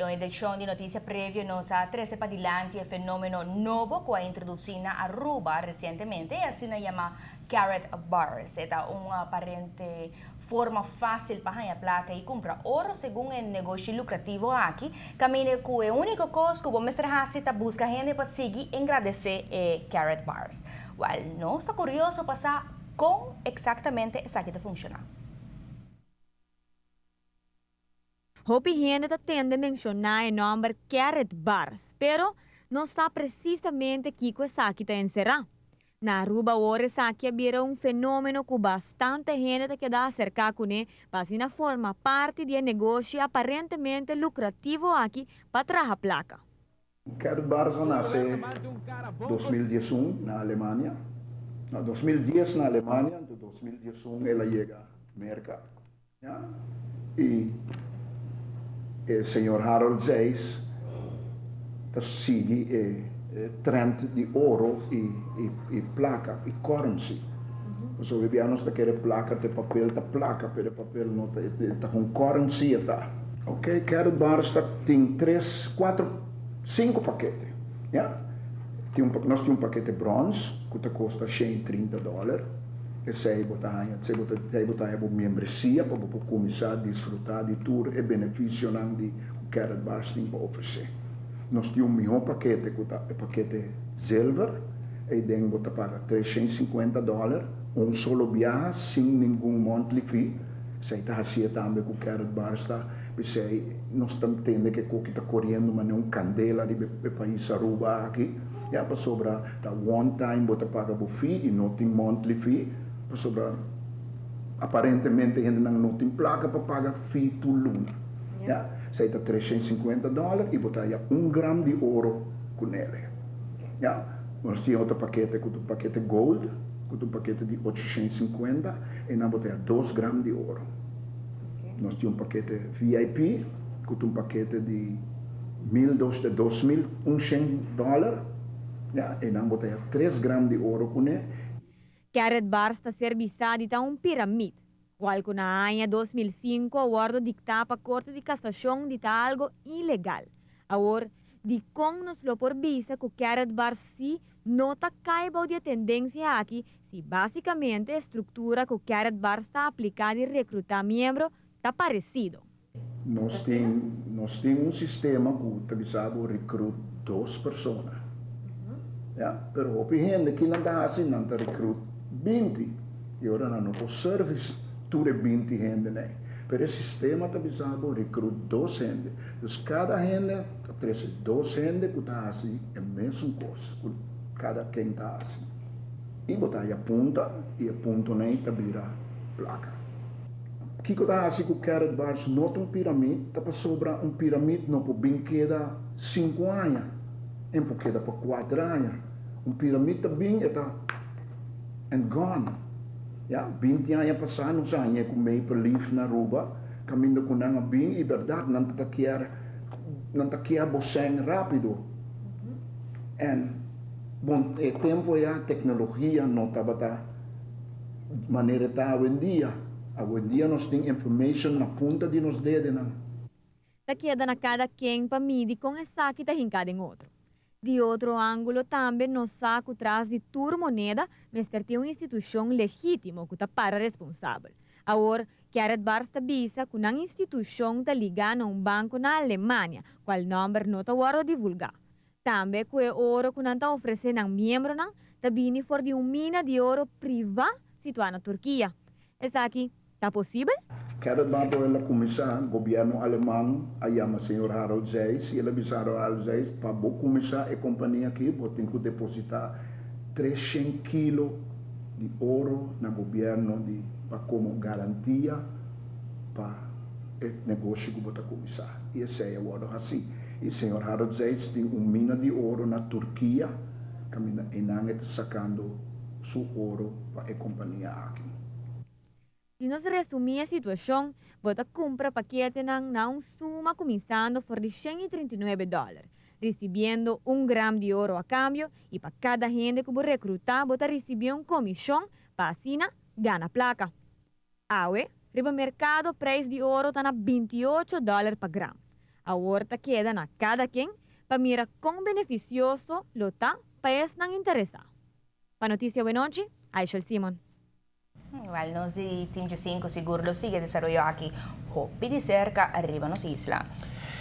De uma edição de notícia prévia, nos treze para adiante o fenômeno novo que a introduziu na Aruba recentemente, e assim se chama Carrot Bars. É uma aparente forma fácil para ganhar placa e comprar ouro segundo um negócio lucrativo aqui. Caminho que o único coisa que o mestre Hasita busca gente para seguir e agradecer é Carrot Bars. Well, não está curioso para saber como exatamente essa aqui funciona. Hopi gente tende a mencionar o nome Carrot Bars, pero não está precisamente aqui que essa aqui encerrado. Na Aruba, hoje, essa aqui vira fenômeno que bastante gente queda acerca com ele, para forma parte de um negócio aparentemente lucrativo aqui para trazer placa. Carrot Bars nasce em 2011 na Alemanha. En 2010 na Alemanha, em 2011 ela chega à América. Ja? E o senhor Harold Zeiss segue trend de ouro e placa, e currency. Os bolivianos querem placa de papel, pero papel não está com currency. Ok? Carrot Bars tem 3, 4, 5 paquetes. Ja? Nós temos paquete bronze, que custa $130. E você botar a membresia para começar a desfrutar de tudo e benefício que o Carrot Bars tem para oferecer. Nós temos um melhor paquete, que é o paquete silver, e tem que pagar $350, solo viagem, sem nenhum monthly fee. Você está fazendo também com o Carrot Bars, nós estamos tendo que está correndo, mas não candela do país Aruba aqui. Ja, para sobra, one time você paga o fee e não tem monthly fee. Para sobra, aparentemente, ainda não tem placa para pagar fee todo luna. Ja, você está $350 e botar 1 grama de ouro com ele. Ja, nós temos outro paquete, com o paquete gold, com o paquete de 850 e nós botar 2 gramas de ouro. Nós temos um paquete VIP, com um paquete de $2.100. Ja, e nós botamos 3 gramas de ouro com ele. Carrot Bars está serviçado de pirâmide, qual que na ano 2005 o guarda dictava para a Corte de Cassação de algo ilegal. Agora, de como nos lo por visa que o Carrot Bars si não está caiba de tendência aqui, se basicamente a estrutura que o Carrot Bars está aplicada e recrutar membros está parecido. Nós temos sistema que está recrutar 2 pessoas. Ja, pero op gente que não está assim, não está recruta 20. E agora não tem serviço, tudo 20 gente, né? Pero o sistema está visado recrutar 2 gente. Então, cada gente traz 2 gente que está assim, é a mesma coisa. Cada quem está assim. E botar a ponta, e a ponta nem está vira placa. O que está assim com o Carrot Bars? Não tem pirâmide, está para sobrar pirâmide, não pode queda 5 anos. Em porque dá para 4 anos. Pirâmide também está gone. Ja, 20 anos passados, nós anos com Maple Leaf na Aruba, caminho com nanga bem e verdade, não está quer você rápido. E bom, o tempo e a tecnologia não estava da maneira que está hoje em dia. Hoje em dia nós temos informação na ponta de nos dedos. Está queda na cada quem para medir com essa que está hincada em outro. De outro ângulo, também nos saco traz de tur moneda, mas tem uma instituição legítima que está para responsável. Agora, Carrot Bars está visa que uma instituição está ligada a banco na Alemanha, qual número não está agora divulgar. Também que o ouro que não está oferecendo a membros, está vindo for de uma mina de ouro privada situada na Turquia. Essa aqui, está possível? Carrot Bars ela começar, o governo alemão, chama o senhor Harold Zeiss, e ele avisaram Harold Zeiss para começar a companhia aqui, tem que depositar 300 quilos de ouro no governo como garantia para o negócio que vai começar. E esse é o ouro assim. E o senhor Harold Zeiss tem uma mina de ouro na Turquia, que está sacando seu ouro para a companhia aqui. Se nós resumir a situação, você compra paquete na suma começando por $139, recebendo 1 grama de ouro a câmbio e para cada gente que você recrutar, você recebe uma comissão para assinar, ganhar placa. Aue, no mercado, o preço de ouro está na $28 por grama. Ahora queda a cada quien para mirar cuán beneficioso lo está para es nan interesa. Para Noticia Buenas Noches, Aishel Simon. Igual nos di Team G5 seguro lo sigue desarrollando aquí. Hoppi de cerca, arriba nos isla.